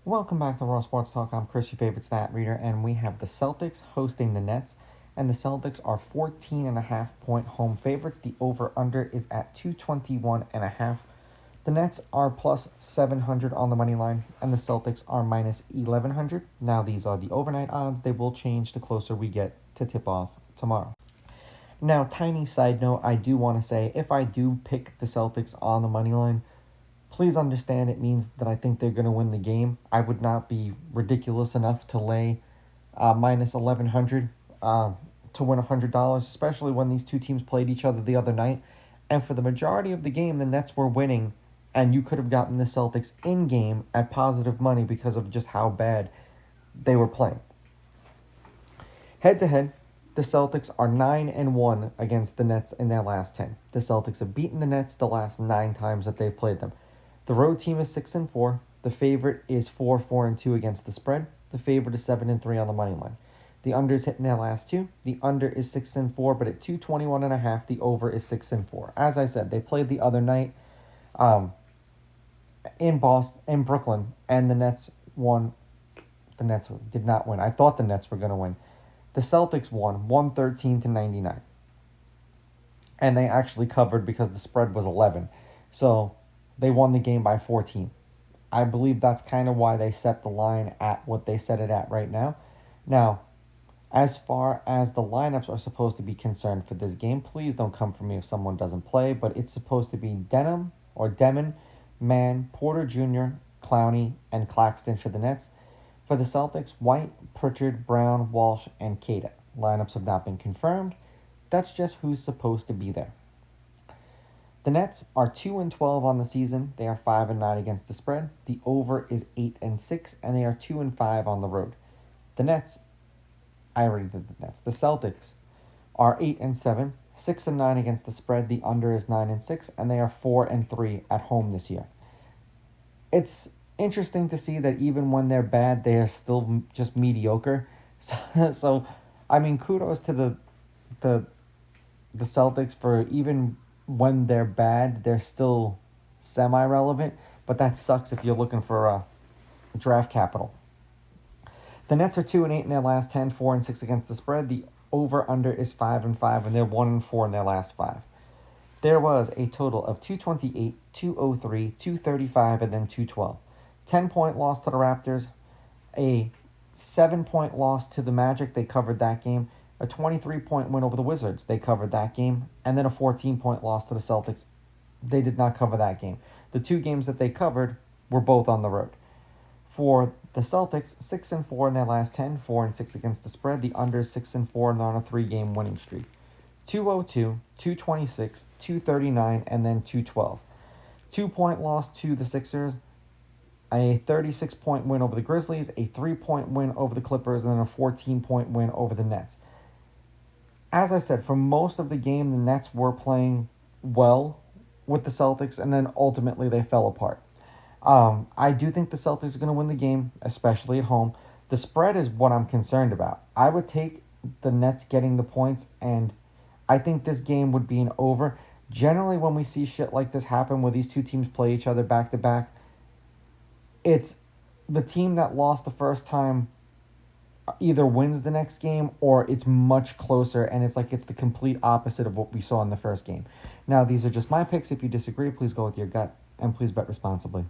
Welcome back to Raw Sports Talk. I'm Chris, your favorite stat reader, and we have the Celtics hosting the Nets, and the Celtics are 14.5-point home favorites. The over-under is at 221.5. The Nets are plus 700 on the money line, and the Celtics are minus 1100. Now, these are the overnight odds. They will change the closer we get to tip-off tomorrow. Now, tiny side note, I do want to say, if I do pick the Celtics on the money line, please understand it means that I think they're going to win the game. I would not be ridiculous enough to lay minus 1100 to win $100, especially when these two teams played each other the other night. And for the majority of the game, the Nets were winning, and you could have gotten the Celtics in game at positive money because of just how bad they were playing. Head to head, the Celtics are 9-1 against the Nets in their last 10. The Celtics have beaten the Nets the last 9 times that they've played them. The road team is 6-4. The favorite is 4-4-2 against the spread. The favorite is 7-3 on the money line. The under is hitting their last 2. The under is 6-4, but at 221.5, the over is 6-4. As I said, they played the other night in Brooklyn, and the Nets won. The Nets did not win. I thought the Nets were going to win. The Celtics won 113-99, and they actually covered because the spread was 11. So they won the game by 14. I believe that's kind of why they set the line at what they set it at right now. Now, as far as the lineups are supposed to be concerned for this game, please don't come for me if someone doesn't play, but it's supposed to be Demon, Mann, Porter Jr., Clowney, and Claxton for the Nets. For the Celtics, White, Pritchard, Brown, Walsh, and Cada. Lineups have not been confirmed. That's just who's supposed to be there. The Nets are 2-12 on the season. They are 5-9 against the spread. The over is 8-6, and they are 2-5 on the road. The Nets, I already did the Nets. The Celtics are 8-7, 6-9 against the spread. The under is 9-6, and they are 4-3 at home this year. It's interesting to see that even when they're bad, they are still just mediocre. So I mean, kudos to the Celtics for even when they're bad, they're still semi-relevant, but that sucks if you're looking for draft capital. The Nets are 2-8 in their last 10, 4-6 against the spread. The over/under is 5-5, and they're 1-4 in their last 5. There was a total of 228, 203, 235, and then 212. 10-point loss to the Raptors, a 7-point loss to the Magic. They covered that game. A 23-point win over the Wizards. They covered that game. And then a 14-point loss to the Celtics. They did not cover that game. The 2 games that they covered were both on the road. For the Celtics, 6-4 in their last 10, 4-6 against the spread. The under is 6-4, and they're on a 3-game winning streak. 202, 226, 239, and then 212. 2-point loss to the Sixers. A 36-point win over the Grizzlies. A 3-point win over the Clippers. And then a 14-point win over the Nets. As I said, for most of the game, the Nets were playing well with the Celtics, and then ultimately they fell apart. I do think the Celtics are going to win the game, especially at home. The spread is what I'm concerned about. I would take the Nets getting the points, and I think this game would be an over. Generally, when we see shit like this happen where these two teams play each other back-to-back, it's the team that lost the first time either wins the next game or it's much closer, and it's the complete opposite of what we saw in the first game. Now, these are just my picks. If you disagree, please go with your gut, and please bet responsibly.